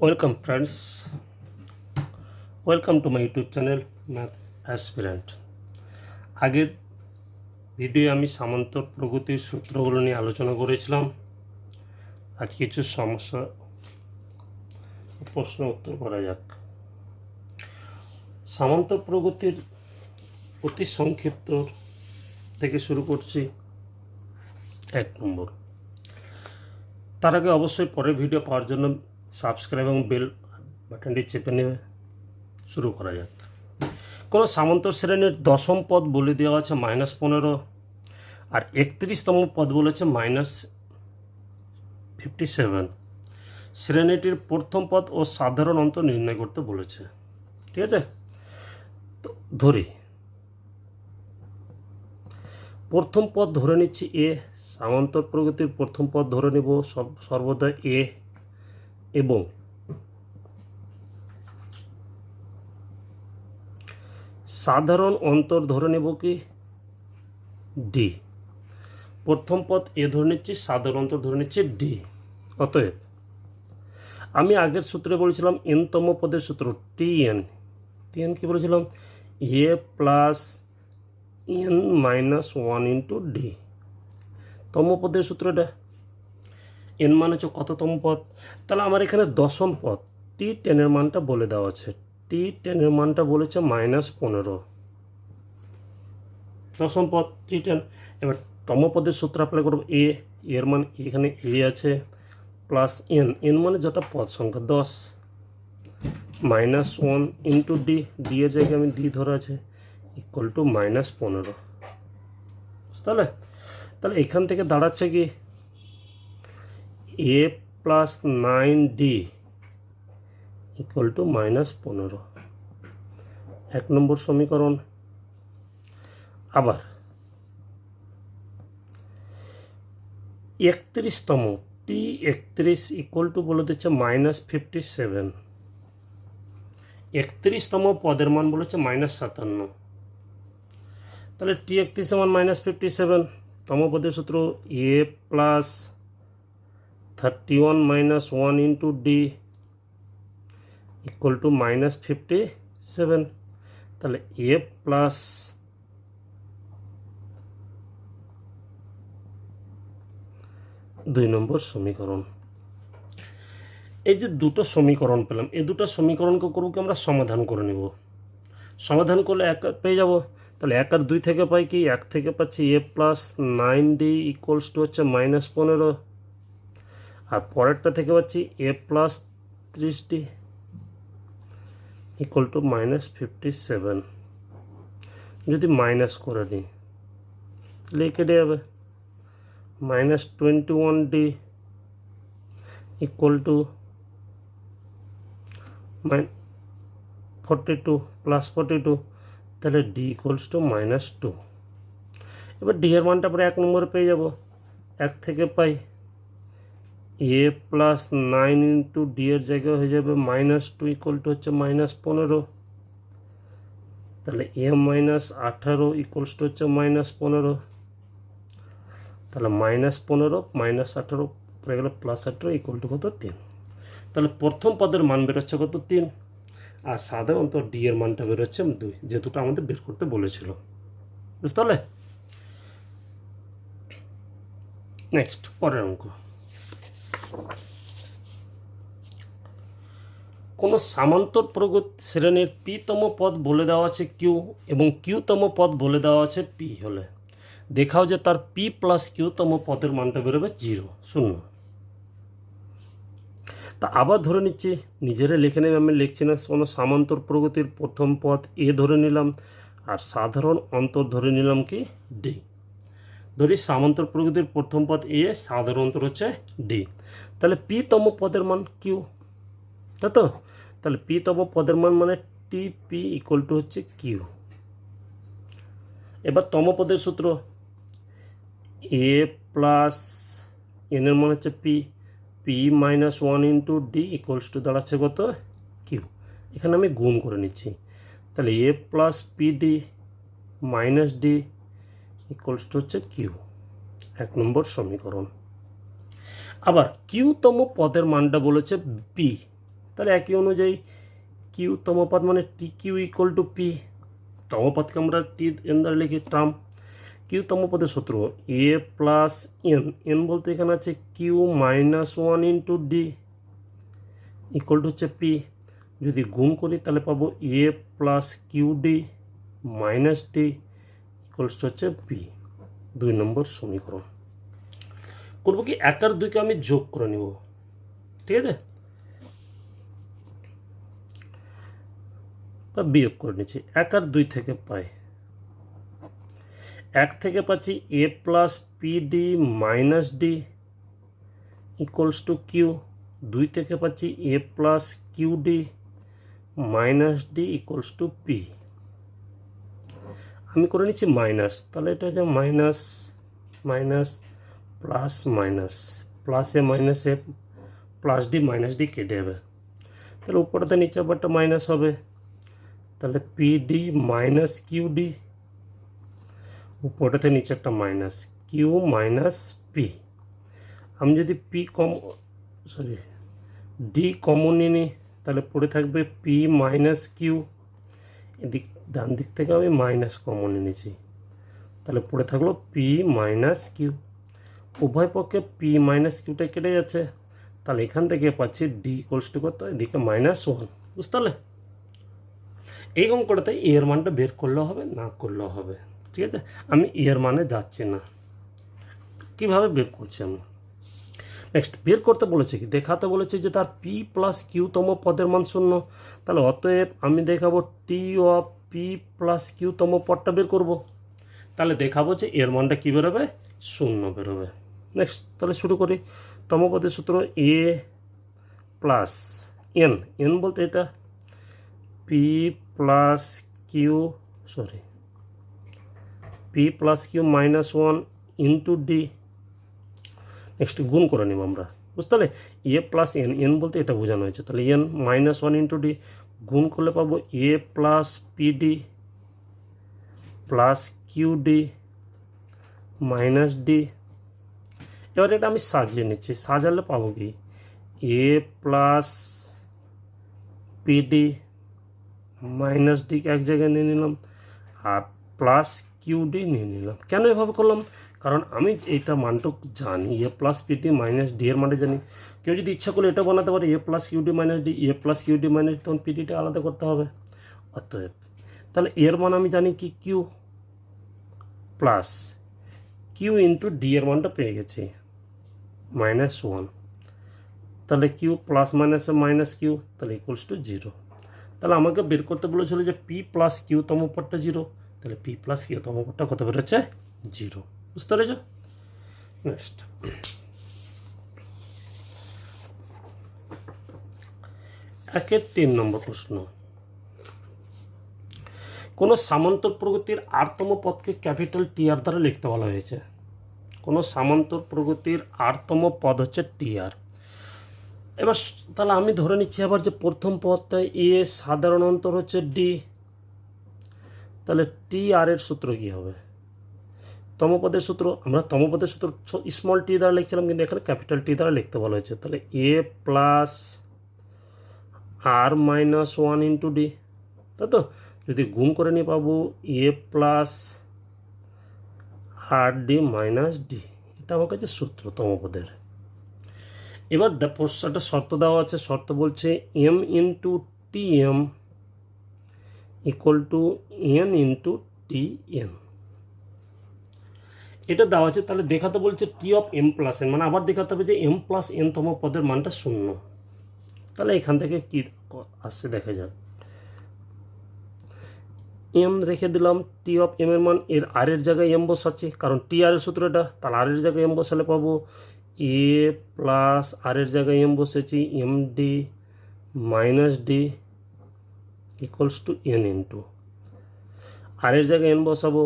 Welcome friends, welcome to my YouTube channel Math Aspirant। আগের video আমি সামান্তর প্রগতির সূত্রগুলো নিয়ে আলোচনা করেছিলাম। আজ কিছু সমস্যা প্রশ্ন উত্তর করা যাক। সামান্তর প্রগতির অতি সংক্ষিপ্ত থেকে শুরু করছি। 1 নম্বর। তার আগে অবশ্যই পরের ভিডিও পাওয়ার জন্য সাবস্ক্রাইব এবং বেল বাটনটি চেপে নেবে। শুরু করা যাক। কোনো সামান্তর শ্রেণীর দশম পদ বলে দেওয়া আছে -15 আর 31তম পদ বলেছে -57। শ্রেণীটির প্রথম পদ ও সাধারণ অন্তর নির্ণয় করতে বলেছে। ঠিক আছে, তো ধরি প্রথম পদ ধরে নিচ্ছি এ। সামান্তর প্রগতির প্রথম পদ ধরে নিব সর্বদা এ এবং সাধারণ অন্তর ধরে নেব কি ডি। প্রথম পদ এ ধরে নিচ্ছি, সাধারণ অন্তর ধরে নিচ্ছি ডি। অতএব আমি আগের সূত্রে বলেছিলাম এনতম পদের সূত্র টিএন। টিএন কি বলেছিলাম? A plus N minus 1 into d. তম পদের সূত্রটা এন মানে হচ্ছে কততম পদ। তাহলে আমার এখানে দশম পদ T10 মানটা বলে দেওয়া আছে। T10 মানটা বলেছে -15। দশম পদ T10। এবার তম পদের সূত্র অ্যাপ্লাই করব। এর মান এখানে এ আছে প্লাস এন। এন মানে যেটা পদ সংখ্যা 10 -1 ইন্টু ডি। ডি এর জায়গায় আমি ডি ধরা আছে ইকুয়াল টু -15। তাহলে এখান থেকে দাঁড়াচ্ছে কি এ plus 9D equal to -15। 1 number সমীকরণ। আবার 31তম T31 ইকুয়াল টু বলে দিচ্ছে -57। 31তম পদের মান বলেছে -57। তাহলে T31 মান -57। তম পদের সূত্র এ plus 31 minus 1 into D equal to -57। তাহলে এ প্লাস 2 নম্বর সমীকরণ। এই যে দুটো সমীকরণ পেলাম, এই দুটো সমীকরণকে করব কি আমরা সমাধান করে নেব। সমাধান করলে 1 পেয়ে যাব। তাহলে 1 আর 2 থেকে পাই কি 1 থেকে পাচ্ছি a plus 9D equals to হচ্ছে -15। আর পরেরটা থেকে পাচ্ছি a plus 30D equal to -57। যদি মাইনাস করে নিই তাহলে কেটে যাবে। -21D equal to 42 plus 42। তাহলে ডি ইকুয়ালস টু -2। এবার ডি এর মানটা পরে 1 নম্বরে পেয়ে যাব। 1 থেকে পাই এ প্লাস 9 ইন্টু ডি এর জায়গায় হয়ে যাবে -2 ইকুয়াল টু হচ্ছে -15। তাহলে এ মাইনাস 18 ইকুয়ালস টু হচ্ছে -15। তাহলে -15 -18 পড়ে গেলে +18 ইকুয়াল টু কত 3। তাহলে প্রথম পদের মান বেরোচ্ছে কত 3। আর সাধারণত ডি এর মানটা বেরোচ্ছে 2, যে দুটো আমাদের বের করতে বলেছিল। বুঝতে পারলে? নেক্সট পরের অঙ্ক। কোনো সামান্তর প্রগতি শ্রেণীর পিতম পদ বলে দেওয়া আছে কিউ এবং কিউতম পদ বলে দেওয়া আছে পি হলে দেখাও যে তার পি প্লাস কিউতম পদের মানটা বেরোবে 0 0। তা আবার ধরে নিচ্ছি, নিজেরা লিখে নেবে, আমি লিখছি না। কোনো সামান্তর প্রগতির প্রথম পদ এ ধরে নিলাম আর সাধারণ অন্তর ধরে নিলাম কি ডি। ধরি সামান্তর প্রগতির প্রথম পদ এ, সাধারণ অন্তর হচ্ছে ডি। তাহলে পিতম পদের মান কিউ, তাই তো? তাহলে পিতম পদের মান মানে টিপি ইকুয়াল টু হচ্ছে কিউ। এবার তম পদের সূত্র এ প্লাস এন এর মান হচ্ছে p. P minus 1 into D equals to দাঁড়াচ্ছে কত কিউ। এখানে আমি গুণ করে নিচ্ছি। তাহলে a plus p d minus D equals to হচ্ছে কিউ। 1 নম্বর সমীকরণ। আবার কিউতম পদের মানটা বলেছে পি। তাহলে একই অনুযায়ী কিউ তমপদ মানে t q equal to p, তমপদকে আমরা টি এন দ্বারা লিখি টার্ম। কিউ তমপদের সূত্র এ প্লাস এন, এন বলতে এখানে আছে q minus one into D equal to হচ্ছে পি। যদি গুণ করি তাহলে পাবো এ plus q d minus D equals to হচ্ছে পি। 2 নম্বর সমীকরণ। করবো কি 1 আর 2কে আমি যোগ করে নিব, ঠিক আছে, বা বিয়োগ করে নিচ্ছি। 1 আর 2 থেকে পাই, 1 থেকে পাচ্ছি a plus p d minus D equals to q, 2 থেকে পাচ্ছি a plus q d minus D equals to p. আমি করে নিচ্ছি মাইনাস, তাহলে এটা হচ্ছে মাইনাস মাইনাস প্লাস মাইনাস, প্লাসে মাইনাসে প্লাস ডি মাইনাস ডি কেটে যাবে, তাহলে উপরটা নিচে আবারটা মাইনাস হবে, তাহলে p d minus q d, উপরটাতে নিচে একটা মাইনাস, কিউ মাইনাস পি। আমি যদি ডি কমন নিই তাহলে পড়ে থাকবে পি মাইনাস কিউ, এদিক ডান দিক থেকে আমি মাইনাস কমন নিয়েছি, তাহলে পড়ে থাকলো পি মাইনাস কিউ। উভয় পক্ষে পি মাইনাস কিউটা কেটে যাচ্ছে, তাহলে এখান থেকে পাচ্ছি ডি ইকুয়ালস টু কত, এদিকে -1, বুঝতে পারলে? এই অঙ্কটাতে এর মানটা বের করলেও হবে, না করলেও হবে, ঠিক আছে। আমি এর মানে যাচ্ছি না, কীভাবে বের করছি আমি। নেক্সট বের করতে বলেছে কি, দেখাতে বলেছে যে তার পি প্লাস কিউ তম পদের মান 0, তাহলে অতএব আমি দেখাবো T of P plus Q তম পদটা বের করব, তাহলে দেখাবো যে এর মানটা কী বেরোবে, 0 বেরোবে। নেক্সট তাহলে শুরু করি। তম পদের সূত্র এ প্লাস এন, এন বলতে এটা P plus Q -1 into D. Next গুণ করে নিব আমরা, বুঝতে পারলে? এ প্লাস এন, এন বলতে এটা বোঝানো হয়েছে, তাহলে এন -1 ইন্টু ডি গুণ করলে পাবো এ plus p d plus q d minus d. এবার এটা আমি সাজিয়ে নিচ্ছি, সাজালে পাবো কি এ plus p d minus d এক জায়গায় নিয়ে নিলাম আর প্লাস কিউ ডি নিয়ে নিলাম। কেন এভাবে করলাম? কারণ আমি এইটা মানটুক জানি, a plus p d minus d এর মানে জানি। কেউ যদি ইচ্ছা করলে এটা বানাতে পারে a plus q d minus d, A plus q d minus d, তখন পি ডিটা আলাদা করতে হবে। অতএব তাহলে এর মান আমি জানি কি Q plus Q into D এর মানটা পেয়ে গেছি -1, তাহলে কিউ প্লাস মাইনাসে মাইনাস কিউ, তাহলে ইকুয়ালস টু 0। তাহলে আমাকে বের করতে বলেছিল যে পি প্লাস কিউ তম পদটা 0, তাহলে পি প্লাস কিউ তম পদটা কত বেরোচ্ছে 0, বুঝতে পেরেছ? নেক্সট 3 নম্বর প্রশ্ন। কোনো সামান্তর প্রগতির আরতম পদকে ক্যাপিটাল টি আর দ্বারা লিখতে বলা হয়েছে। কোনো সামান্তর প্রগতির আরতম পদ হচ্ছে টি আর। এবার তাহলে আমি ধরে নিচ্ছি আবার যে প্রথম পদটা এ, সাধারণ অন্তর হচ্ছে ডি, তাহলে টি আর এর সূত্র কী হবে? তমপদের সূত্র, আমরা তমপদের সূত্র স্মল টি দ্বারা লিখছিলাম, কিন্তু এখানে ক্যাপিটাল টি দ্বারা লিখতে বলা হয়েছে, তাহলে a plus R -1 into D, তাই তো? যদি গুণ করে নিয়ে পাবো এ প্লাস আর ডি মাইনাস ডি, এটা আমার কাছে সূত্র তমপদের। এবার একটা শর্ত দেওয়া আছে, শর্ত বলছে M into T M equal to N into T N, এটা দেওয়া আছে। তাহলে দেখাতে বলছে T of M plus N, মানে আবার দেখাতে হবে যে এম প্লাস এন তম পদের মানটা 0। তাহলে এখান থেকে কি আসছে দেখা যাক। এম রেখে দিলাম, টি অফ এম এর মান এর আর এর জায়গায় এম বসাচ্ছি, কারণ টি আর এর সূত্র এটা, তাহলে আর এর জায়গায় এম বসালে পাবো এ প্লাস আর এর জায়গায় এম বসেছি m d minus D equals to N into r এর জায়গায় এন বসাবো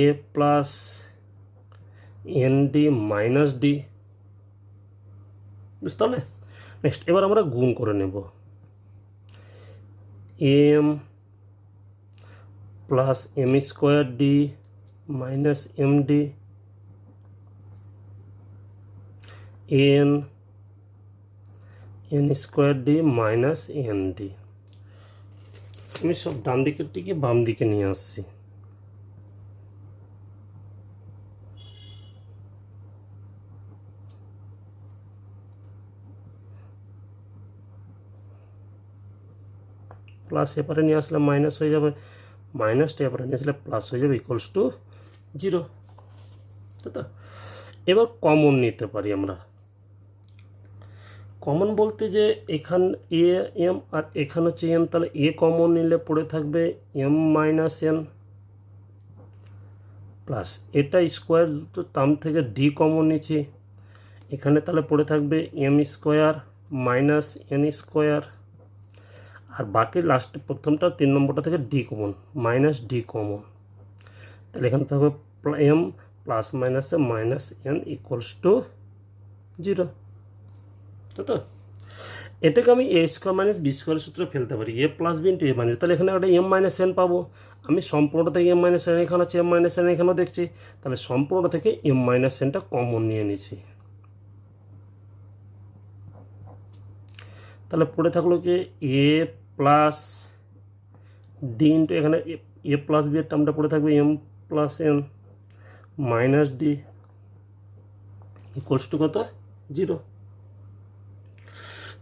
a plus n d minus d, বুঝতে পারলে? নেক্সট এবার আমরা গুণ করে নেব, m plus m square d minus m d n n square d minus n d. আমি সব ডান দিকেরটিকে বাম দিকে নিয়ে আসছি। প্লাস এপারে নিয়ে আসলে মাইনাস হয়ে যাবে, মাইনাসটা এপারে নিয়ে আসলে প্লাস হয়ে যাবে, ইকুয়ালস টু 0। তো এবার কমন নিতে পারি আমরা। কমন বলতে যে এখান এ এম আর এখানে হচ্ছে এম, তাহলে এ কমন নিলে পড়ে থাকবে এম মাইনাস এন প্লাস এটা স্কোয়ার টার্ম থেকে ডি কমন নিচ্ছি, এখানে তাহলে পড়ে থাকবে m square minus n square, আর বাকি লাস্ট প্রথমটা 3 নম্বরটা থেকে d common minus d common, তাহলে এখানে থাকবে এম প্লাস মাইনাসে মাইনাস এন ইকুয়ালস টু 0। তো এটাকে আমি এ স্কোয়ার মাইনাস বি স্কোয়ারের সূত্রে ফেলতে পারি, এ প্লাস বি ইন্টু এ মাইনাস, তাহলে এখানে একটা এম মাইনাস এন পাবো। আমি সম্পূর্ণ থেকে এম মাইনাস এন এখানে আছে, এম মাইনাস এন এখানেও দেখছি, তাহলে সম্পূর্ণ থেকে এম মাইনাস এনটা কমন নিয়ে নিচ্ছি। তাহলে পড়ে থাকলো কি এ প্লাস ডি ইন্টু এখানে এ প্লাস বি এর টার্মটা পড়ে থাকবে M plus N minus D equals to কত 0।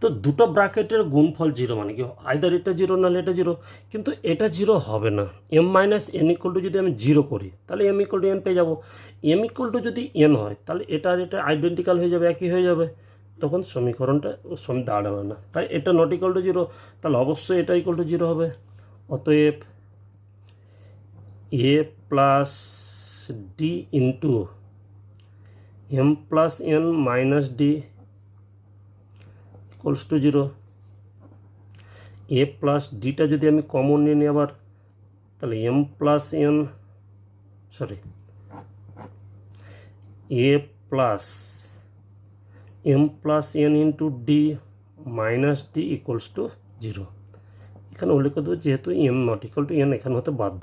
তো দুটো ব্র্যাকেটের গুণফল 0 মানে কি আইদার এটা 0 নাহলে এটা 0, কিন্তু এটা 0 হবে না। M minus N equal to যদি আমি 0 করি তাহলে এম ইকুয়াল টু এন পেয়ে যাবো, এম ইকুয়াল টু যদি এন হয় তাহলে এটা আর এটা আইডেন্টিক্যাল হয়ে যাবে, একই হয়ে যাবে, তখন সমীকরণটা দাঁড়াবে না। তাই এটা নট ইকুয়াল টু 0, তাহলে অবশ্যই এটা ইকুয়াল টু 0 হবে। অতএব A plus D into M plus N minus D equals to 0। A plus ডিটা যদি আমি কমন নিয়ে নিই আবার, তাহলে M plus N A plus M plus N into D minus D equals to 0। এখানে উল্লেখ দেবো যেহেতু M not equal to N এখানে হতে বাধ্য,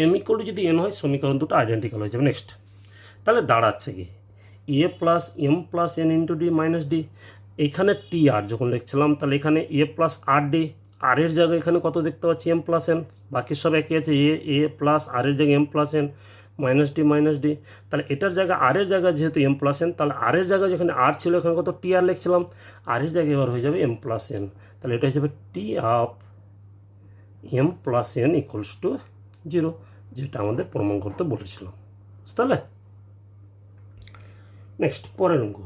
এম ইকুয়াল টু যদি এন হয় সমীকরণ দুটো আইডেন্টিক্যাল হয়ে যাবে। নেক্সট তাহলে দাঁড়াচ্ছে কি এ plus M plus N into D minus D, এখানে টি আর যখন লিখছিলাম তাহলে এখানে এ প্লাস আর ডি, আর এর জায়গায় এখানে কত দেখতে পাচ্ছি এম প্লাস এন, বাকি সব একই আছে, এ প্লাস আর এর জায়গায় M plus N minus D, তাহলে এটার জায়গায় আর এর জায়গায় যেহেতু এম প্লাস এন, তাহলে আর এর জায়গায় যেখানে আর ছিল এখানে কত টি আর লিখছিলাম, আর এর জায়গায় এবার হয়ে যাবে এম প্লাস এন, তাহলে এটা হয়ে যাবে T of M plus N equals to 0, যেটা আমাদের প্রমাণ করতে বলেছিলাম। তাহলে নেক্সট পরের অঙ্ক।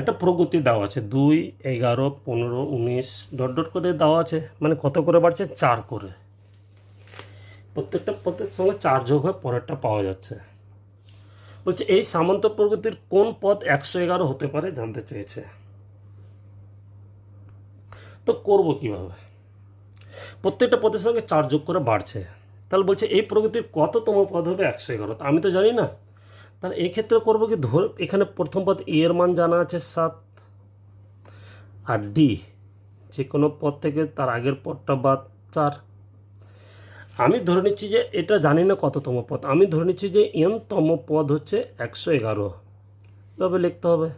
একটা প্রগতি দেওয়া আছে 2, 11, 15, 19 ডট ডট করে দেওয়া আছে, মানে কত করে বাড়ছে 4 করে, প্রত্যেকটা পদের সঙ্গে 4 যোগ হয়ে পরেরটা পাওয়া যাচ্ছে। বলছে এই সামন্ত প্রগতির কোন পদ 111 হতে পারে জানতে চেয়েছে। তো করবো কিভাবে, প্রত্যেকটা পদের সঙ্গে 4 যোগ করে বাড়ছে, তাহলে বলছে এই প্রগতির কততম পদ হবে 111, তো আমি তো জানি না, তাহলে এই ক্ষেত্রে করবো কি এখানে প্রথম পদ এ এর মান জানা আছে 7, আর ডি যে কোনো পদ থেকে তার আগের পদটা বাদ 4। আমি ধরে নিচ্ছি যে এটা জানি না কততম পদ, আমি ধরে নিচ্ছি যে এনতম পদ হচ্ছে 111, এভাবে লিখতে হবে।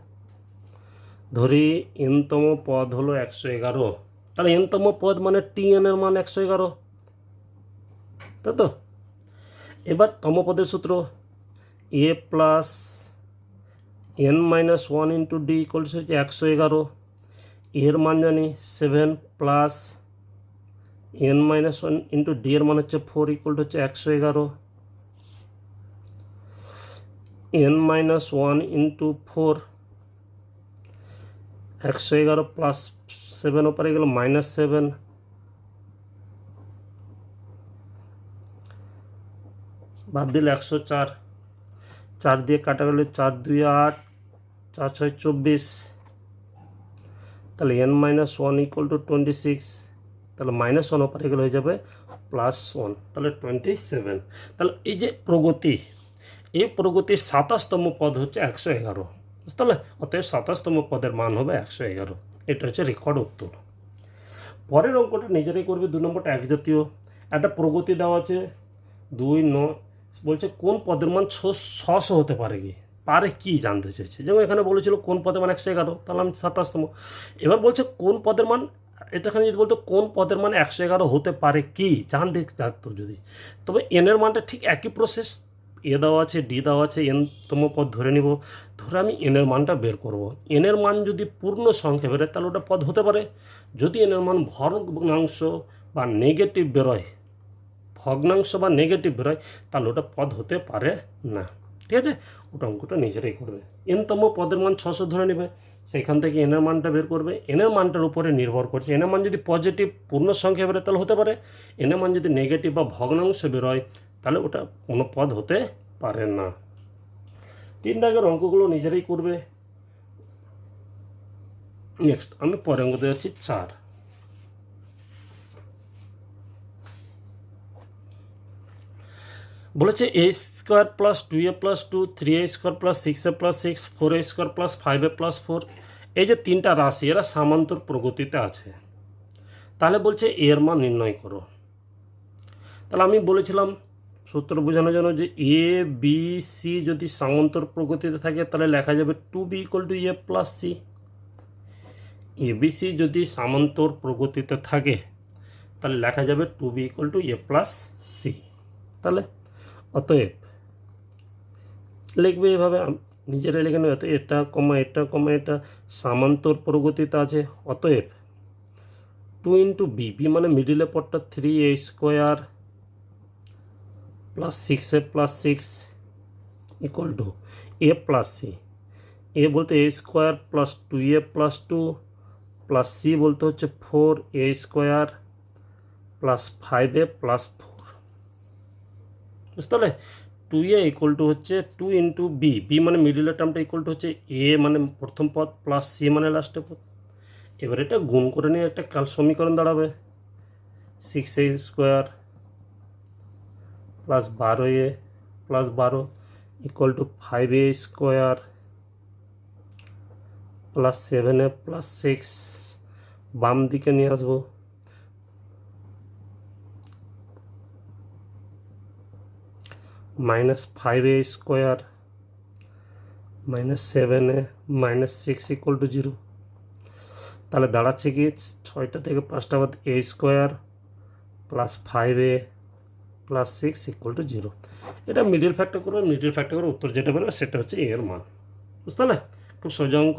ধরি এনতম পদ হলো 111, তাহলে এনতম পদ মানে টি এন এর মান 111, তাই তো। এবার তম পদের সূত্র এ plus N minus 1 into D equals হচ্ছে 111, এর মান জানি 7 plus N minus 1 into D এর মান হচ্ছে 4 ইকুয়াল টু হচ্ছে 111, এন মাইনাস 1 ইন্টু 4 111 প্লাস 7 ওপরে গেল মাইনাস 7, বাদ দিলে 104, 4 দিয়ে কাটা গেলে 4 2 8, 4 6 24, তাহলে এন মাইনাস 1 ইকুয়াল টু 26, তাহলে মাইনাস 1 ওপরে গেলে হয়ে যাবে প্লাস 1, তাহলে 27। তাহলে এই যে প্রগতি, এই প্রগতির 27তম পদ হচ্ছে 111, বুঝতে পারলে। অতএব 27তম পদের মান হবে 111, এটা হচ্ছে রেকর্ড উত্তর। পরের অঙ্কটা নিজেরাই করবে, 2 নম্বরটা এক জাতীয়, একটা প্রগতি দেওয়া আছে 2, 9, বলছে কোন পদের মান 600 হতে পারে কি পারে কি জানতে চেয়েছে। যেমন এখানে বলেছিল কোন পদের মান 111, তাহলে আমি 27তম। এবার বলছে কোন পদের মান, এখানে যদি বলতো কোন পদের মান 111 হতে পারে কি জানতে চাইতো যদি, তবে এনের মানটা ঠিক একই প্রসেস। এ দেওয়া আছে, ডি দেওয়া আছে, এনতম পদ ধরে নিব, ধরে আমি এনের মানটা বের করব। এনের মান যদি পূর্ণ সংখ্যা বেরোয় তাহলে ওটা পদ হতে পারে। যদি এনের মান ভগ্নাংশ বা নেগেটিভ বেরোয়, ভগ্নাংশ বা নেগেটিভ বেরোয়, তাহলে ওটা পদ হতে পারে না। ঠিক আছে, ওটা অঙ্কটা নিজেরাই করবে। এনতম পদের মান 600 ধরে নেবে, সেখান থেকে এনের মানটা বের করবে। এনের মানটার উপরে নির্ভর করছে, এনের মান যদি পজিটিভ পূর্ণ সংখ্যা বেরোয় তাহলে হতে পারে, এনের মান যদি নেগেটিভ বা ভগ্নাংশ বেরোয় তাহলে ওটা কোনো পদ হতে পারে না। 3 দাগের অঙ্কগুলো নিজেরাই করবে। নেক্সট আমি পরে অঙ্ক দিয়ে যাচ্ছি 4। বলেছে A square plus 2a plus 2, 3a square plus 6a plus 6, 4a square plus 5a plus 4, এই যে 3টা রাশি এরা সামান্তর প্রগতিতে আছে। তাহলে বলছে এর মান নির্ণয় করো। তাহলে আমি বলেছিলাম সূত্র বোঝানোর জন্য যে এ বি সি যদি সামান্তর প্রগতিতে থাকে তাহলে লেখা যাবে 2b = a plus C. A B C যদি সামান্তর প্রগতিতে থাকে তাহলে লেখা যাবে 2b = a প্লাস সি। তাহলে অতএব লিখবে এভাবে, নিজেরাই লিখে নেবে, এটা কমা এটা কমা এটা সামান্তর প্রগতিতে আছে। অতএব 2 × b, b মানে মিডিলে পদটা 3a square plus 6a plus 6 = a plus C. A বলতে a square plus 2a plus 2 plus C বলতে হচ্ছে 4a square plus 5a plus 4। বুঝতে পারলে? 2a = হচ্ছে 2 × b, b মানে মিডিলের টার্মটা হচ্ছে a মানে প্রথম পদ প্লাস সি মানে লাস্টের পদ। এবার এটা গুণ করে নিয়ে একটা কাল সমীকরণ দাঁড়াবে 6a square plus 12a plus 12 = 5a square plus 7a plus 6। বাম দিকে নিয়ে আসবো, -5a স্কোয়ার -7a -6 = 0। তাহলে দাঁড়াচ্ছে কি 6টা থেকে 5টা বাদ a square plus 5a plus 6 = 0। এটা মিডিল ফ্যাক্টর করবে, মিডিল ফ্যাক্টর করে উত্তর যেটা বেরোবে সেটা হচ্ছে এর মান। বুঝতে পারলে? খুব সোজা অঙ্ক।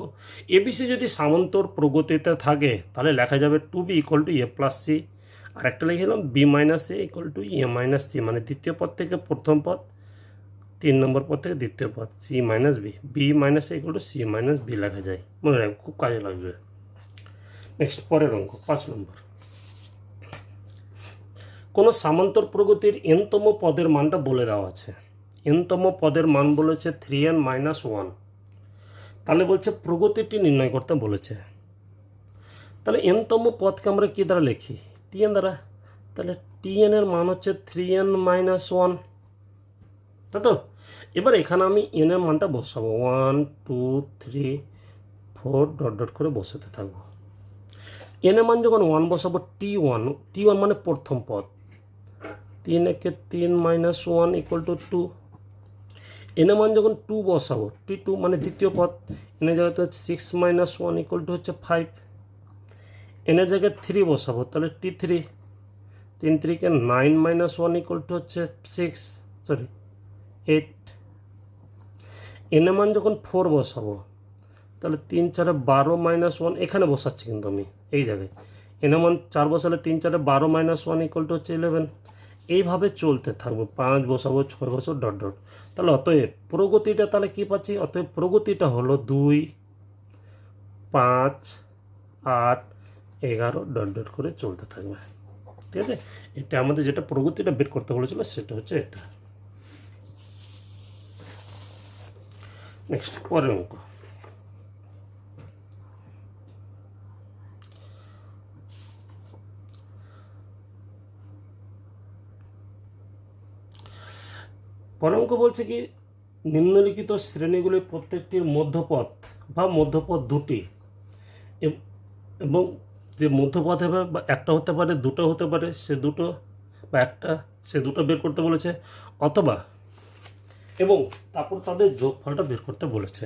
এবিসি যদি সামান্তর প্রগতিতে থাকে তাহলে লেখা যাবে 2b = a প্লাস সি। আর একটা লিখলাম b - a = a minus C, মানে দ্বিতীয় পদ থেকে প্রথম পদ, 3 নম্বর পদ থেকে দ্বিতীয় পদ, c - b, b - a = c - b লেখা যায়। মনে রাখবে, খুব কাজে লাগবে। নেক্সট পরের অঙ্ক 5 নম্বর। কোনো সামান্তর প্রগতির এনতম পদের মানটা বলে দেওয়া আছে। এনতম পদের মান বলেছে 3n - 1। তাহলে বলছে প্রগতিটি নির্ণয় করতে বলেছে। তাহলে এনতম পদকে আমরা কী দ্বারা লিখি? tn দ্বারা। তাহলে tn এর মান হচ্ছে 3n - 1, তাই তো? এবার এখানে আমি n এর মানটা বসাবো, 1 2 3 4 ডট ডট করে বসাতে থাকবো। n এর মান যখন 1 বসাবো, t1 মানে প্রথম পদ, 3 × 3 - 1 = 2। n এর মান যখন 2 বসাবো, t2 মানে দ্বিতীয় পদ, n এর জায়গাতে 6 - 1 = হচ্ছে 5। n এর জায়গায় 3 বসাবো, তাহলে t3, 3 × 3 = 9 - 1 = হচ্ছে 8। n এর মান যখন 4 বসাবো, তাহলে 3 × 4 = 12 - 1, এখানে বসাচ্ছি কিন্তু আমি এই জায়গায়। n এর মান 4 বসালে 3 × 4 = 12 - 1 = হচ্ছে 11। এইভাবে চলতে থাকবো, 5 বসাবো, 6 বসাবো, ডট ডট। তাহলে অতএব প্রগতিটা তাহলে কী পাচ্ছি? অতএব প্রগতিটা হলো 2 5 8 11 ডট ডট করে চলতে থাকবে। ঠিক আছে, এটা আমাদের যেটা প্রগতিটা বের করতে বলেছিল সেটা হচ্ছে এটা। নেক্সট পরের অঙ্ক। পরের অঙ্ক বলছে কি, নিম্নলিখিত শ্রেণীগুলির প্রত্যেকটির মধ্যপথ বা মধ্যপথ দুটি, এবং যে মধ্যপথ হবে বা একটা হতে পারে, দুটো হতে পারে, সে দুটো বা একটা, সে দুটো বের করতে বলেছে। অথবা এবং তারপর তাদের যোগফলটা বের করতে বলেছে।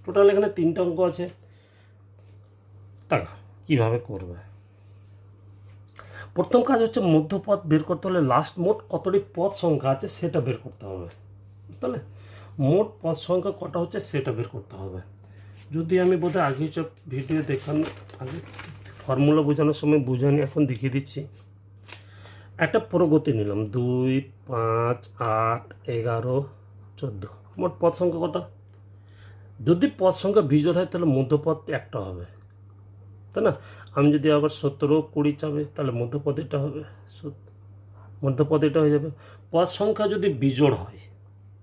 টোটাল এখানে 3টা অঙ্ক আছে। তা কীভাবে করবে? প্রথম কাজ হচ্ছে মধ্যপদ বের করতে হলে লাস্ট মোট কতটি পদ সংখ্যা আছে সেটা বের করতে হবে। তাহলে মোট পদ সংখ্যা কটা হচ্ছে সেটা বের করতে হবে। যদি আমি বোধহয় আগে সব ভিডিও দেখান, আগে ফর্মুলা বোঝানোর সময় বুঝানি, এখন দেখিয়ে দিচ্ছি। একটা প্রগতি নিলাম 2, 5, 8, 11, 14, মোট পদ সংখ্যা কটা? যদি পদ সংখ্যা বিজোড় হয় তাহলে মধ্যপদ একটা হবে, তাই না? আমি যদি আবার 17, 20 চাবে তাহলে মধ্যপদ এটা হবে, মধ্যপদ এটা হয়ে যাবে। পদ সংখ্যা যদি বিজোড় হয়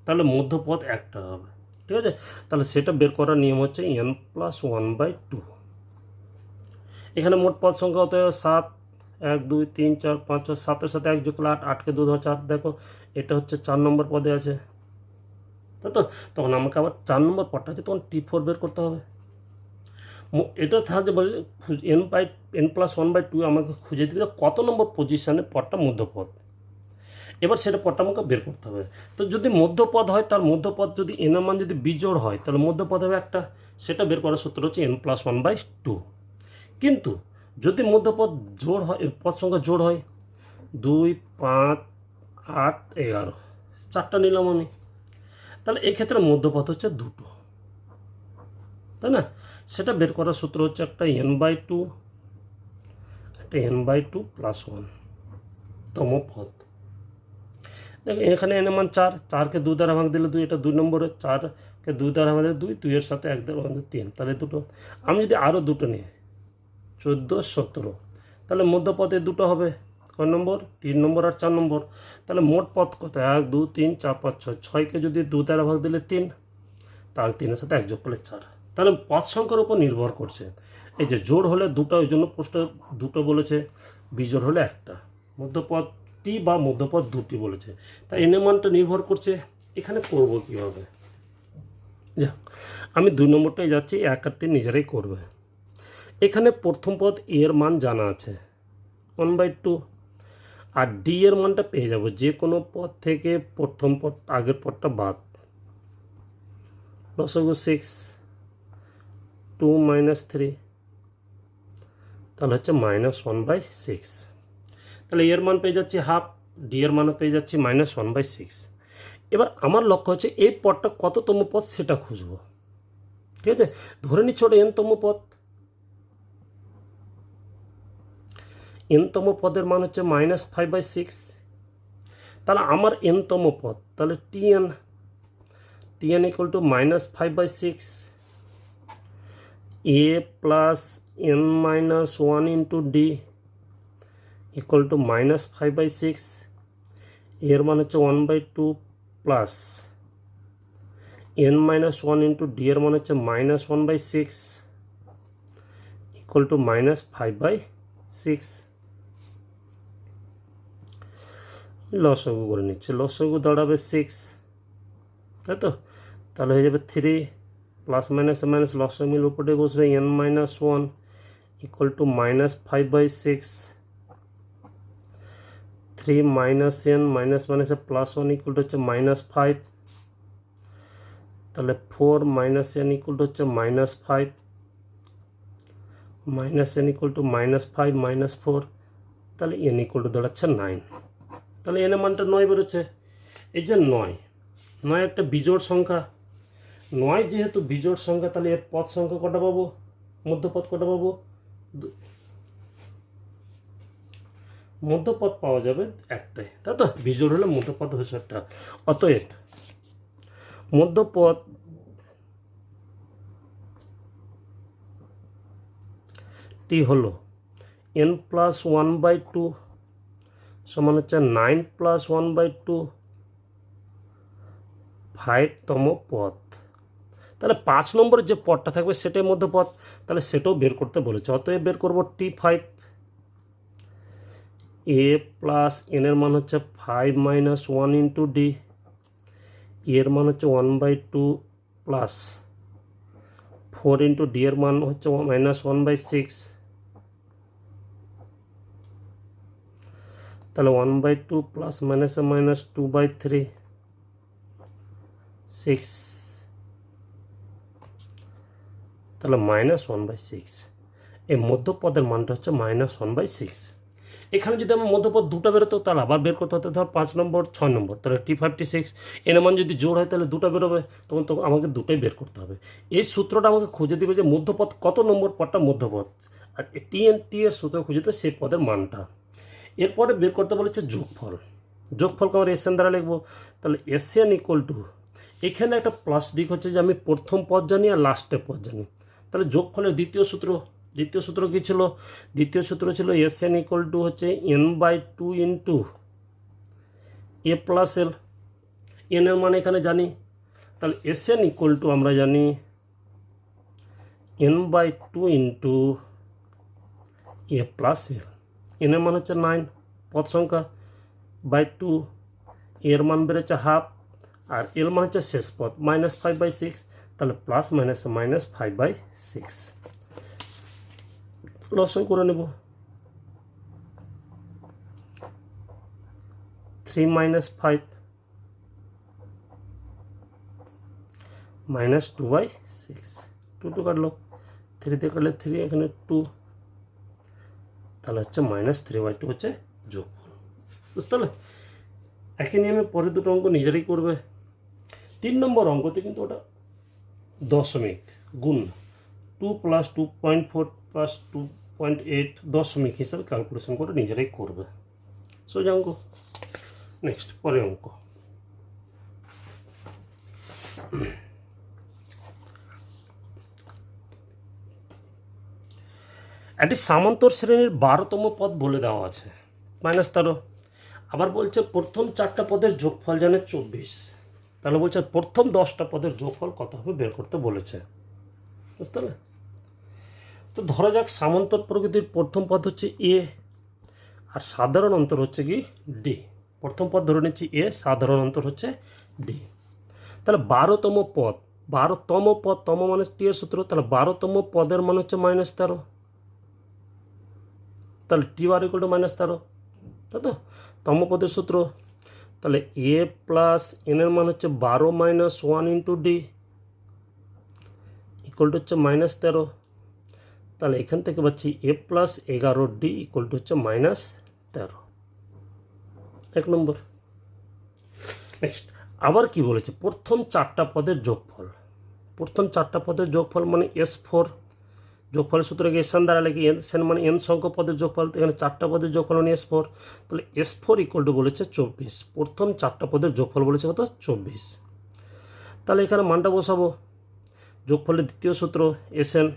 তাহলে মধ্যপদ একটা হবে, ঠিক আছে? তাহলে সেটা বের করার নিয়ম হচ্ছে n+1/2। এখানে মোট পদ সংখ্যা হতে হবে 7, 1, 2, 3, 4, 5, 6, 7-এর সাথে 1 যোগ করলে 8, 8কে 2 ধর 4। দেখো এটা হচ্ছে 4 নম্বর পদে আছে, তাই তো? তখন আমাকে আবার 4 নম্বর পদটা আছে, তখন T4 বের করতে হবে। এটা থাকে বলে n+1/2 আমাকে খুঁজে দিবে কত নম্বর পজিশানে পদটা মধ্যপদ। এবার সেটা পদটা আমাকে বের করতে হবে। তো যদি মধ্যপদ হয়, তার মধ্যপদ যদি n এর মান যদি বিজোড় হয় তাহলে মধ্যপদ হবে একটা, সেটা বের করার সূত্র হচ্ছে n+1/2। কিন্তু যদি মধ্যপদ জোড় হয়, পদ সংখ্যা জোড় হয় 2, 5, 8, 11, 4টা নিলাম আমি, তাহলে এক্ষেত্রে মধ্যপদ হচ্ছে 2টো, তাই না? সেটা বের করার সূত্র হচ্ছে একটা n/2, একটা n/2 + 1 তম পদ। দেখো এখানে n এর মান 4, 4কে 2 দ্বারা ভাগ দিলে 2, এটা 2 নম্বরে, 4কে 2 দ্বারা ভাগ দিলে 2, 2 এর সাথে 1 দ্বারা ভাগ দিলে 3, তাহলে দুটো। আমি যদি আরও দুটো নিই 14, 17, তাহলে মধ্যপদে দুটো হবে, কয় নম্বর? 3 নম্বর আর 4 নম্বর। তাহলে মোট পদ কত? 1, 2, 3, 4, 5, 6, 6কে যদি 2 দ্বারা ভাগ দিলে 3, তার 3-এর সাথে 1 যোগ করলে 4। তাহলে পদ সংখ্যার উপর নির্ভর করছে। এই যে জোড় হলে দুটো, ওই জন্য প্রশ্ন দুটো বলেছে, বিজোড় হলে একটা, মধ্যপদটি বা মধ্যপদ দুটি বলেছে। তাই এর মানটা নির্ভর করছে। এখানে করব কীভাবে? যাক, আমি 2 নম্বরটাই যাচ্ছি, 1 আর 3 নিজেরাই করবে। এখানে প্রথম পদ এর মান জানা আছে 1/2, আর ডি এর মানটা পেয়ে যাব যে কোনো পদ থেকে প্রথম পদ আগের পদটা বাদ। লসাগু 6, 2 - 3, তাহলে হচ্ছে -1/6। তাহলে এর মান পেয়ে যাচ্ছি হাফ, ডি এর মানও পেয়ে যাচ্ছি -1/6। এবার আমার লক্ষ্য হচ্ছে এই পদটা কততম পদ সেটা খুঁজবো, ঠিক আছে? ধরে নিচ্ছি ওটা n-তম পদ, n-তম পদের মান হচ্ছে -5/6। তাহলে আমার n-তম পদ, তাহলে tn = -5/6, a + n-1 × d = -5/6, এর মান হচ্ছে 1/2 প্লাস n-1 × d এর মান হচ্ছে -1/6 = -5/6। লসাগু করে নিচ্ছে, লসাগু দাঁড়াবে 6, তাই তো? তাহলে হয়ে যাবে 3 প্লাস মাইনাস মাইনাস লসাগু মিল উপরে বসবে n-1 = -5/6, 3 - n মাইনাস মাইনাসে +1 হচ্ছে -5, তাহলে 4 - n হচ্ছে -5, -n -5 - 4, তাহলে n দাঁড়াচ্ছে 9। তাহলে n এর মানটা 9 বেরোচ্ছে। এই যে 9 একটা বিজোড় সংখ্যা, 9 যেহেতু বিজোড় সংখ্যা, তাহলে এর পদ সংখ্যা কটা পাবো? মধ্যপদ কটা পাবো? মধ্যপদ পাওয়া যাবে একটাই, তাই তো? বিজোড় হলে মধ্যপদ হচ্ছে একটা। অতএব মধ্যপদ টি হলো n+1/2 সমান হচ্ছে 9 + 1/2, 5তম পদ। তাহলে 5 নম্বরের যে পদটা থাকবে সেটাই মধ্যপদ, তাহলে সেটাও বের করতে বলেছে। অতএব বের করব T5, a + n এর মান হচ্ছে 5 - 1 × d, এর মান হচ্ছে 1/2 প্লাস 4 × d এর মান হচ্ছে -1/6, তাহলে 1/2 প্লাস মাইনাসে -2/3, 6, তাহলে -1/6। এই মধ্যপদের মানটা হচ্ছে -1/6। এখানে যদি আমার মধ্যপদ দুটো বেরোতো তাহলে আবার বের করতে হতো, ধর 5 নম্বর 6 নম্বর, তাহলে T5 T6 এর মান যদি জোর হয় তাহলে দুটো বেরোবে, তখন তো আমাকে দুটোই বের করতে হবে। এই সূত্রটা আমাকে খুঁজে দিবে যে মধ্যপদ কত নম্বর পদটা মধ্যপদ, আর টি এর সূত্র খুঁজে দেবে সেই পদের মানটা। এরপরে বের করতে বলেছে যোগফল। যোগফলকে আমরা এসএন দ্বারা লিখবো, তাহলে এসএন ইকুয়াল টু, এখানে একটা প্লাস দিক হচ্ছে যে আমি প্রথম পদ জানি আর লাস্টের পদ জানি। তাহলে যোগফলের দ্বিতীয় সূত্র কী ছিল? দ্বিতীয় সূত্র ছিল এসএন ইকুয়াল টু হচ্ছে n/2 ইন্টু এ প্লাস এল। এন এর মানে এখানে জানি, তাহলে এসএন ইকুয়াল টু আমরা জানি n/2 ইন্টু এ প্লাস এল। এন এর মান হচ্ছে 9 পদ সংখ্যা, বাই 2, এর মান বেড়েছে হাফ, আর এল মান হচ্ছে শেষ পদ -5/6, তাহলে প্লাস মাইনাসে -5/6 লসাগু করে নেব। 3 - 5 -2/6, 2 কাটলো, 3 দিয়ে কাটলে 3, এখানে 2, তাহলে হচ্ছে -3/2 হচ্ছে যোগফল। বুঝতে পারলে? একই নিয়মে পরের দুটো অঙ্ক নিজেরাই করবে। 3 নম্বর অঙ্কতে কিন্তু ওটা দশমিক গুণ 2 + 2.4 + 2.8 দশমিক হিসাবে ক্যালকুলেশন করে নিজেরাই করবে। সোজা অঙ্ক। নেক্সট পরের অঙ্ক। একটি সামান্তর শ্রেণীর 12তম পদ বলে দেওয়া আছে -13। আবার বলছে প্রথম 4টা পদের যোগফল জানে 24। তাহলে বলছে প্রথম 10টা পদের যোগফল কত হবে বের করতে বলেছে। বুঝতে পারলে? তো ধরা যাক সামান্তর প্রকৃতির প্রথম পদ হচ্ছে এ, আর সাধারণ অন্তর হচ্ছে কি ডি। প্রথম পদ ধরে নিচ্ছি এ, সাধারণ অন্তর হচ্ছে ডি। তাহলে 12তম পদ, 12তম পদ, তম মানে টি এর সূত্র, তাহলে 12তম পদের মান হচ্ছে -13, তাহলে টি বার ইকুয়াল টু -13, তাই তো? তম পদের সূত্র, তাহলে এ প্লাস এন এর মান হচ্ছে 12 - 1 ইন্টু ডি ইকুয়াল টু হচ্ছে -13। তাহলে এখান থেকে পাচ্ছি a plus 11 D equal to হচ্ছে -13, 1 নম্বর। নেক্সট আবার কি বলেছে? প্রথম 4টা পদের যোগফল। প্রথম 4টা পদের যোগফল মানে S4। যোগফলের সূত্রকে এসএন দ্বারা লিখি, এসএন মানে এন সংখ্যক পদের যোগফল, এখানে 4টা পদের যোগফল মানে S4। তাহলে S4 ইকুয়াল টু বলেছে 24। প্রথম 4টা পদের যোগফল বলেছে কত? 24। তাহলে এখানে মানটা বসাবো। যোগফলের দ্বিতীয় সূত্র SN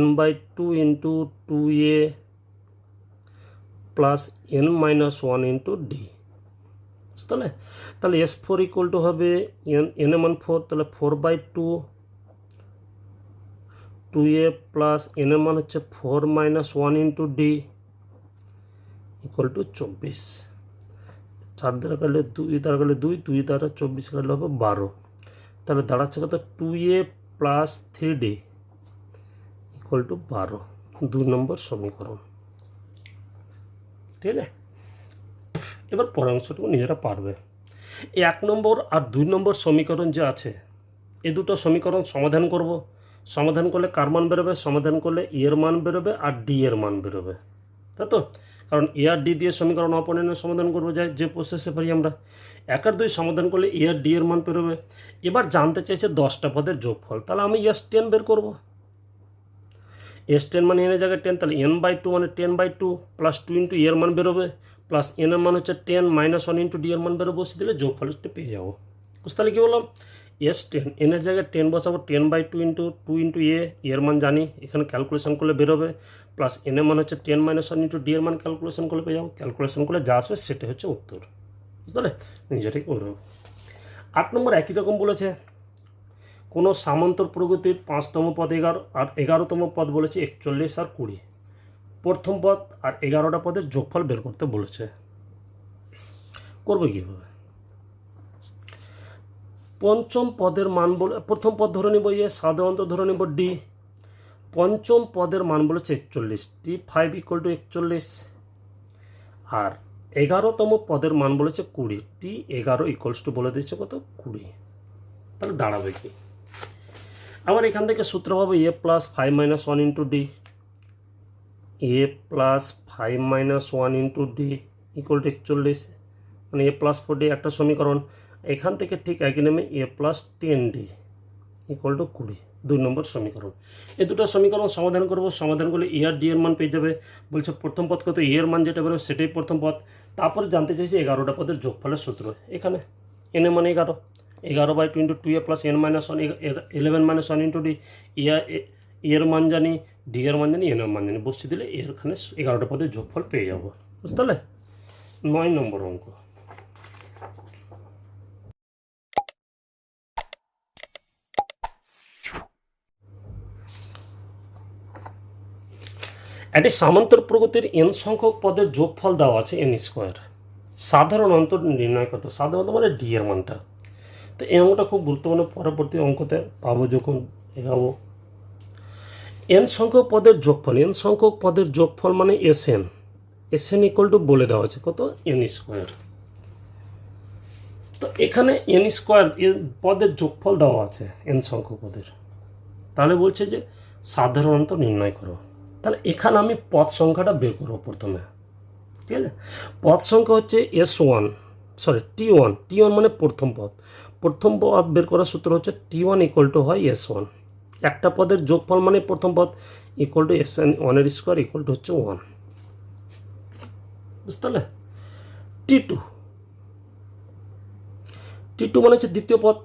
n/2 into 2a plus n-1 into D. বুঝতে? তাহলে S4 ইকুয়াল টু হবে এন এর মান 4, তাহলে 4/2 2a প্লাস এন এর মান হচ্ছে 4 - 1 ইন্টু ডি ইকুয়াল টু 24। 4 দ্বারা কাটলে 2 দ্বারা কাটলে 2, 2 দ্বারা 24 কাটলে হবে 12। তাহলে দাঁড়াচ্ছে কত? 2a plus 3d equal to 12, 2 number সমীকরণ। ঠিক আছে? এবার পরের অংশটুকু নিজেরা পারবে। এই 1 নম্বর আর 2 নম্বর সমীকরণ যে আছে, এই দুটো সমীকরণ সমাধান করব। সমাধান করলে কার মান বেরোবে? সমাধান করলে এ এর মান বেরোবে আর ডি এর মান বেরোবে, তাই তো? কারণ এ আর ডি দিয়ে সমীকরণ অপনয়নের সমাধান করবো যে প্রসেসে পারি আমরা। 1 আর 2 সমাধান করলে এ আর ডি এর মান বেরোবে। এবার জানতে চাইছে 10টা পদের যোগফল, তাহলে আমি S10 বের করব। S10 মানে এনের জায়গায় 10, তাহলে n/2 মানে 10/2 প্লাস 2 ইন্টু এর মান বেরোবে, প্লাস এন এর মান হচ্ছে 10 - 1 ইন্টু ডি এর মান বেরোবে, বসে দিলে যোগফলটা পেয়ে যাবো। বুঝতে তাহলে কী বললাম? S10 এনের জায়গায় 10 বসাবো, 10/2 ইন্টু 2 ইন্টু এর মান জানি, এখানে ক্যালকুলেশন করলে বেরোবে, প্লাস এন এর মান হচ্ছে 10 - 1 ইন্টু ডি এর মান ক্যালকুলেশন করলে পেয়ে যাবো। ক্যালকুলেশন করলে যা আসবে সেটাই হচ্ছে উত্তর। বুঝতে পারলে? নিজেটাই করবো। 8 নম্বর একই রকম বলেছে, কোনো সামান্তর প্রগতির 5তম পদ 11 আর 11তম পদ বলেছে 41 আর 20। প্রথম পদ আর 11টা পদের যোগফল বের করতে বলেছে। করবে কীভাবে? পঞ্চম পদের মান বলে, প্রথম পদ ধরে নিব এ, সাধারণত ধরে নিব ডি। পঞ্চম পদের মান বলেছে 41, T5 ইকুয়াল টু 41, আর 11তম পদের মান বলেছে 20, টি 11 ইকুয়ালস টু বলে দিচ্ছে কত 20, তাহলে দাঁড়াবে কি? আবার এখান থেকে সূত্র পাবো এ plus 5 minus 1 into D, A plus 5 minus 1 into D equal to 41, মানে এ প্লাস 4 একটা সমীকরণ। এখান থেকে ঠিক একই নেমে এ plus 10 D equal two 20, 2 number সমীকরণ। এই দুটো সমীকরণ সমাধান করব, সমাধান করলে এ আর ডি এর মান পেয়ে যাবে। বলছে প্রথম পদ কত, এ এর মান যেটা বেরোবে সেটাই প্রথম পদ। তারপরে জানতে চাইছি 11টা পদের যোগফলের সূত্র। এখানে এন এর মানে 11, 11/2 into 2a plus n minus 1, 11 minus 1 into D. এর মান জানি, ডি এর মান জানি, এন এর মান জানি, বসিয়ে দিলে এখানে 11টা পদের যোগফল পেয়ে যাবো। বুঝতে পারলে? 9 নম্বর অঙ্ক। একটি সামান্তর প্রগতির n সংখ্যক পদের যোগফল দেওয়া আছে n স্কোয়ার। সাধারণ অন্তর নির্ণয় করতে, সাধারণত মানে ডি এর মানটা। তো এই অঙ্কটা খুব গুরুত্বপূর্ণ, পরবর্তী অঙ্কতে পাবো যখন এগাবো। n সংখ্যক পদের যোগফল, n সংখ্যক পদের যোগফল মানে এসএন ইকুয়াল টু বলে দেওয়া আছে কত, n স্কোয়ার। তো এখানে n স্কোয়ার পদের যোগফল দেওয়া আছে n সংখ্যক পদের, তাহলে বলছে যে সাধারণ অন্তর নির্ণয় করো। তাহলে এখানে আমি পদ সংখ্যাটা বের করবো প্রথমে, ঠিক আছে? পদ সংখ্যা হচ্ছে টি ওয়ান মানে প্রথম পদ। প্রথম পদ বের করার সূত্র হচ্ছে টি1 ইকুয়াল টু হয় S1। একটা পদের যোগফল মানে প্রথম পদ equal to SN, 1 square equal to হচ্ছে 1। বুঝতে পারলে? টি টু মানে হচ্ছে দ্বিতীয় পদ।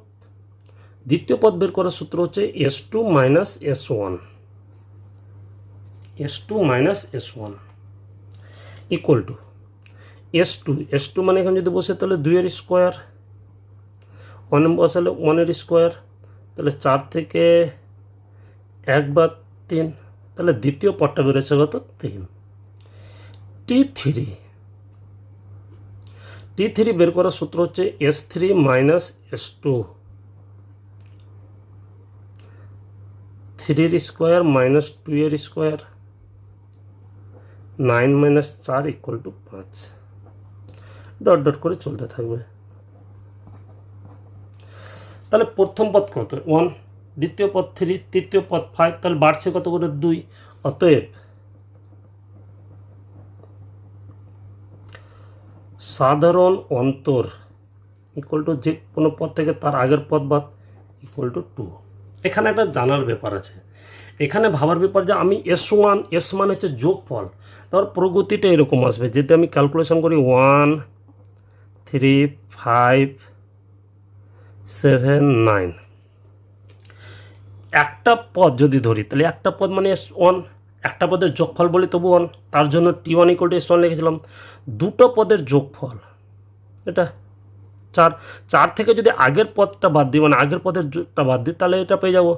দ্বিতীয় পদ বের করার সূত্র হচ্ছে S2 minus S1 equal to S2 মানে এখানে যদি বসে তাহলে 2 স্কোয়ার, 1 বসালে 1 স্কোয়ার, তাহলে 4 থেকে 1 বাদ 3, তাহলে দ্বিতীয় পদটা বেরোচ্ছে কত 3। টি3 বের করার সূত্র হচ্ছে S3 minus S2, 3 square minus 2 square, 9 minus 4 equal to 5, dot dot করে চলতে থাকবে। তাহলে প্রথম পদ কত 1, দ্বিতীয় পদ 3, তৃতীয় পদ 5, তাহলে বাড়ছে কত করে 2। অতএব সাধারণ অন্তর ইকুয়াল টু যে কোনো পদ থেকে তার আগের পদ বাদ ইকুয়াল টু 2। এখানে একটা জানার ব্যাপার আছে, এখানে ভাবার ব্যাপার যে আমি এস মান হচ্ছে যোগফল, তার প্রগতিটা এরকম আসবে। যদি আমি ক্যালকুলেশন করি 1 3 5 7 9, একটা পদ যদি ধরি তাহলে একটা পদ মানে S1, একটা পদের যোগফল বলি তবু 1, তার জন্য টি1 ইকুয়াল টু S1 লিখেছিলাম। দুটো পদের যোগফল এটা 4 থেকে যদি আগের পদটা বাদ দিই, মানে আগের পদেরটা বাদ দিই, তাহলে এটা পেয়ে যাব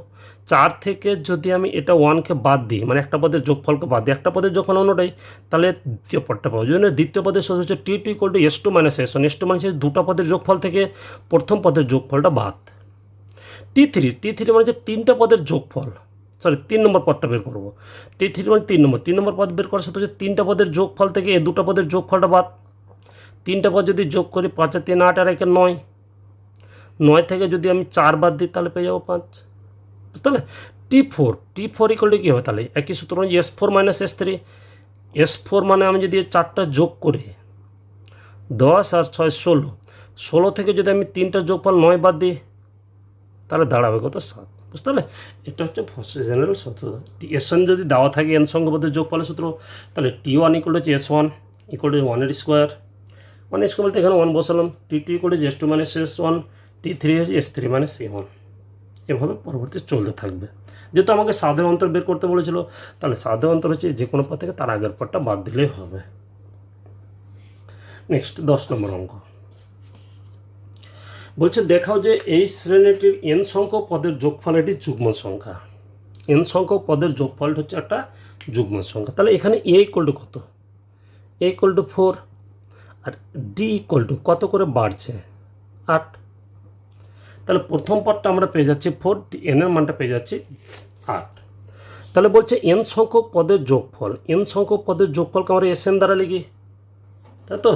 4 থেকে যদি আমি এটা 1কে বাদ দিই, মানে একটা পদের যোগফলকে বাদ দিই, একটা পদের যোগফল অন্যটাই, তাহলে দ্বিতীয় পদটা পাবো। যদি দ্বিতীয় পদের সূত্র হচ্ছে টি2 equal to S2 minus S1। S2 মানে হচ্ছে দুটো পদের যোগফল থেকে প্রথম পদের যোগফলটা বাদ। টি3 মানে হচ্ছে তিনটা পদের যোগফল, 3 নম্বর পদটা বের করবো। টি3 মানে 3 নম্বর পদ বের করার সূত্র হচ্ছে তিনটা পদের যোগফল থেকে এই দুটো পদের যোগফলটা বাদ। তিনটা পদ যদি যোগ করি 5 আর 3 8 আর 1 9, 9 থেকে যদি আমি 4 বাদ দিই তাহলে পেয়ে যাবো 5। বুঝতে পারলে? টি4 ইকুয়াল টু কী হবে তাহলে একই সূত্র S4 মাইনাস S3। S4 মানে আমি যদি 4টা যোগ করি 10 আর 6 16 থেকে যদি আমি 3টা যোগফল 9 বাদ দিই তাহলে দাঁড়াবে কত 7। বুঝতে পারলে? এটা হচ্ছে ফার্স্ট জেনারেল সূত্র। S1 যদি দেওয়া থাকে n সংখ্যক পদের যোগফলের সূত্র, তাহলে টি1 equal to S1 equal to 1 square, 1 square বলতে এখানে 1 বসালাম। টি2 equal to S2 minus S1, টি3 S3 মাইনাস A1, এভাবে পরবর্তী চলতে থাকবে। যেহেতু আমাকে সাধারণ অন্তর বের করতে বলেছিল, তাহলে সাধারণ অন্তর হচ্ছে যে কোনো পদ থেকে তার আগের পদটা বাদ দিলেই হবে। নেক্সট 10 নম্বর অঙ্ক বলছে দেখাও যে এই শ্রেণীটির n সংখ্যক পদের যোগফল একটি যুগ্ম সংখ্যা। n সংখ্যক পদের যোগফল হচ্ছে একটা যুগ্ম সংখ্যা। তাহলে এখানে a ইকুয়াল টু কত, a ইকুয়াল টু 4 আর d ইকুয়াল টু কত করে বাড়ছে 8। তাহলে প্রথম পদটা আমরা পেয়ে যাচ্ছি 4, n এর মানটা পেয়ে যাচ্ছি 8। তাহলে বলছে n সংখ্যক পদের যোগফলকে আমরা SN দ্বারা লিখি, তাই তো?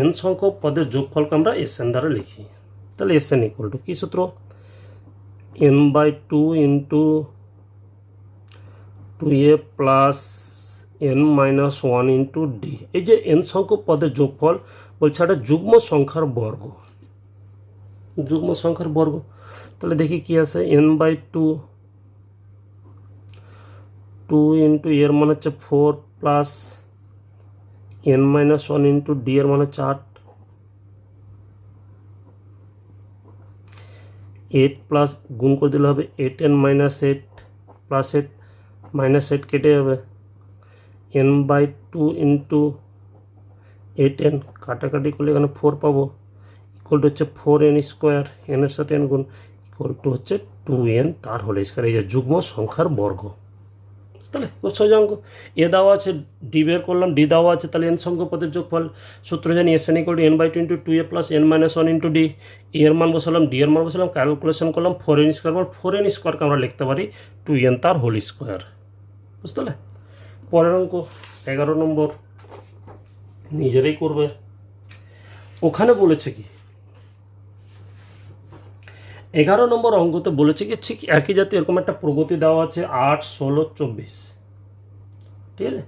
এন সংখ্যক পদের যোগফলকে আমরা এসএন দ্বারা লিখি। তাহলে এসএন ইকুয়াল টু কী সূত্র, n/2 into 2a plus n-1 into D. এই যে এন সংখ্যক পদের যোগফল বলছে একটা যুগ্ম সংখ্যার বর্গ, যুগ্ম সংখ্যার বর্গ। তাহলে দেখি কি আছে, n/2 2 ইন্টু এর মান হচ্ছে 4 প্লাস n-1 ইন্টু ডি এর মান হচ্ছে 8, 8 প্লাস গুণ করে দিলে হবে 8n - 8 প্লাস 8 -8 কেটে যাবে, n/2 ইন্টু 8n কাটাকাটি করলে এখানে 4 পাবো, ইকুয়াল টু হচ্ছে 4n², এনের সাথে n গুণ, ইকুয়াল টু হচ্ছে 2n তার হোল স্কয়ার। এই যে যুগ্ম সংখ্যার বর্গ। তাহলে খুব সহজ অঙ্ক। এ দেওয়া আছে, ডি বের করলাম, ডি দেওয়া আছে, তাহলে এন সংখ্যক পদের যোগফল সূত্র জানি SN equal to n/2 into 2a plus n-1 into D. এর মান বসালাম, ডি এর মান বসালাম, ক্যালকুলেশন করলাম 4n², 4n² আমরা লিখতে পারি 2n তার হোল স্কোয়ার। বুঝতে পারলে? পরের অঙ্ক 11 নম্বর, নিজেরাই করবে। ওখানে বলেছে কি 11 নম্বর অঙ্কতে বলেছে কি ঠিক একই জাতীয় এরকম একটা প্রগতি দেওয়া আছে 8, 16, 24, ঠিক আছে,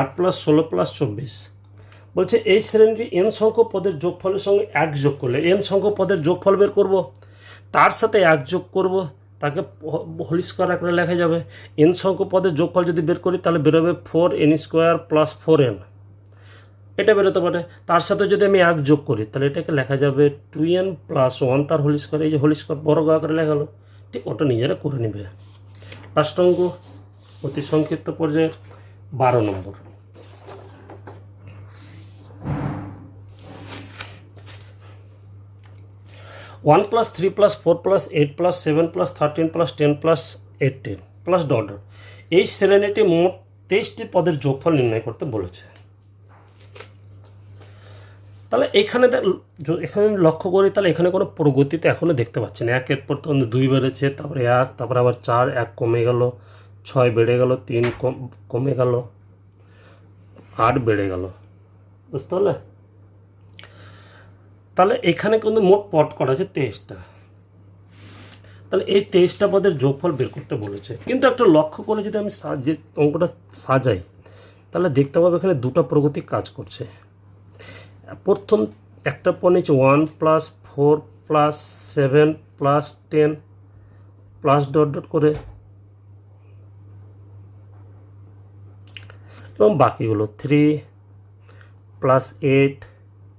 8 + 16 + 24। বলছে এই শ্রেণীটি এন সংখ্যক পদের যোগফলের সঙ্গে 1 যোগ করলে, এন সংখ্যক পদের যোগফল বের করব, তার সাথে 1 যোগ করব, তাকে হোল স্কোয়ার আকারে লেখা যাবে। এন সংখ্যক পদের যোগফল যদি বের করি তাহলে বেরোবে 4n² প্লাস 4n, এটা বেরোতে পারে। তার সাথে যদি আমি 1 যোগ করি তাহলে এটাকে লেখা যাবে 2n + 1 তার হোল স্কোয়ার। এই যে হোল স্কোয়ার বর্গ আকারে লেখা হলো, ঠিক ওটা নিজেরা করে নেবে। লাস্ট অঙ্ক অতি সংক্ষিপ্ত পর্যায়ের 12 number. One plus 3 plus 4 plus 8 plus 7 plus 13 plus 10 plus 18 plus dot dot, এই শ্রেণীটি মোট 23টি পদের যোগফল নির্ণয় করতে বলেছে। তাহলে এখানে এখানে লক্ষ্য করি, তাহলে এখানে কোনো প্রগতিতে এখনও দেখতে পাচ্ছি না। 1 এর পর 2 বেড়েছে, তারপরে 1, তারপরে আবার 4, 1 কমে গেল, 6 বেড়ে গেল, 3 কমে গেল, 8 বেড়ে গেল। বুঝতে পারলে? তাহলে এখানে কিন্তু মোট পদ করা আছে 23টা। তাহলে এই 23টা পদের যোগফল বের করতে বলেছে। কিন্তু একটা লক্ষ্য করে যদি আমি যে অঙ্কটা সাজাই তাহলে দেখতে পাবো এখানে দুটো প্রগতি কাজ করছে। প্রথম একটা পদ নিচ্ছে 1 + 4 + 7 + 10 প্লাস ডট ডট করে, এবং বাকিগুলো 3 + 8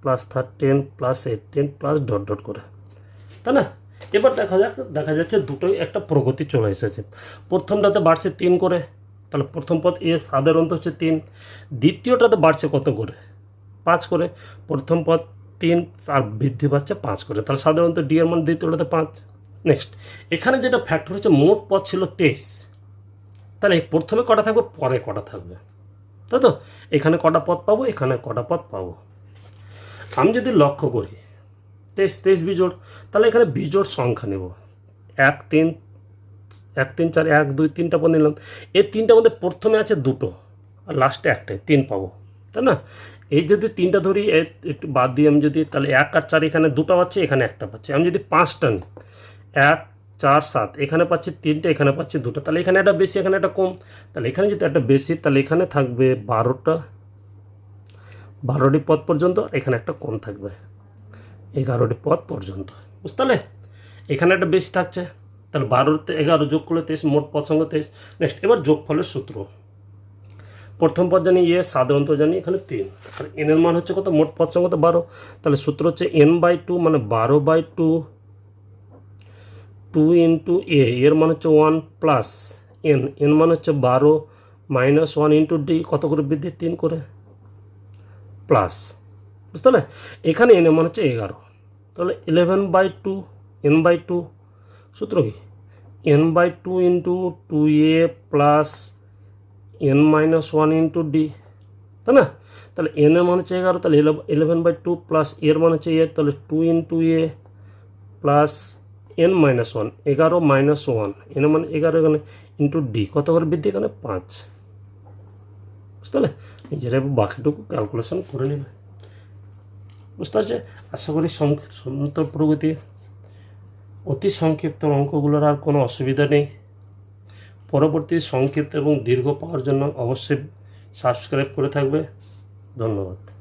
+ 13 + 18 প্লাস ডট ডট করে, তাই না? এবার দেখা যাচ্ছে দুটোই একটা প্রগতি চলে এসেছে। প্রথমটাতে বাড়ছে 3 করে, তাহলে প্রথম পদ এ সাধারণত হচ্ছে 3। দ্বিতীয়টাতে বাড়ছে কত করে? 5 করে। প্রথম পদ 3 আর বৃদ্ধি পাচ্ছে 5 করে, তাহলে সাধারণত ডি এর মান দ্বিতীয়টাতে 5। নেক্সট, এখানে যেটা ফ্যাক্টর হচ্ছে মোট পদ ছিল 23, তাহলে প্রথমে কটা থাকবে, পরে কটা থাকবে, তাই তো? এখানে কটা পদ পাবো, এখানে কটা পদ পাবো। আমি যদি লক্ষ্য করি 23 বিজোড়, তাহলে এখানে বিজোড় সংখ্যা নেব। 1 3 4 1 2 3টা পদ নিলাম। এই 3টার মধ্যে প্রথমে আছে 2টো আর লাস্টে একটাই, 3 পাবো, তাই না? এই যদি 3টা ধরি, একটু বাদ দিয়ে আমি যদি, তাহলে 1 আর 4 এখানে 2টা পাচ্ছি, এখানে একটা পাচ্ছি। আমি যদি 5টা নিই, 1 4 7, এখানে পাচ্ছি 3টে, এখানে পাচ্ছি 2টা, তাহলে এখানে একটা বেশি, এখানে একটা কম। তাহলে এখানে যদি একটা বেশি, তাহলে এখানে থাকবে 12টি পদ পর্যন্ত, এখানে একটা কম থাকবে 11টি পদ পর্যন্ত। বুঝতে পারলে? এখানে একটা বেশি থাকছে, তাহলে 12তে 11 যোগ করলে 23, মোট পদ সংখ্যা 23। নেক্সট, এবার যোগফলের সূত্র। প্রথম পদ জানি সাধারণত জানি এখানে 3, আর এনের মান হচ্ছে কত, মোট পদ সংখ্যা 12। তাহলে সূত্র হচ্ছে n/2 মানে 12/2, 2 ইন্টু এর মান হচ্ছে 1 প্লাস এন মান হচ্ছে 12 - 1 ইন্টু ডি, কত করে বৃদ্ধি, 3 করে, প্লাস। বুঝতে পারলে? এখানে এন এর মান হচ্ছে 11, তাহলে 11/2 n/2। সূত্র কি, n/2 into 2a plus n-1 into D, তাই না? তাহলে এন এর মান হচ্ছে 11, তাহলে 11/2 প্লাস এর মান হচ্ছে 8, তাহলে 2 ইন্টু a প্লাস n-1, 11 - 1, এর মান 11 এখানে, ইন্টু ডি, কত করে বৃদ্ধি, এখানে 5। বুঝতে পারলে? নিজেরা বাকিটুকু ক্যালকুলেশন করে নেবে। বুঝতে পারছে? আশা করি সমান্তর প্রগতি অতি সংক্ষিপ্ত অঙ্কগুলোর আর কোনো অসুবিধা নেই। পরবর্তী সংক্ষিপ্ত এবং দীর্ঘ পাওয়ার জন্য অবশ্যই সাবস্ক্রাইব করে থাকবে। ধন্যবাদ।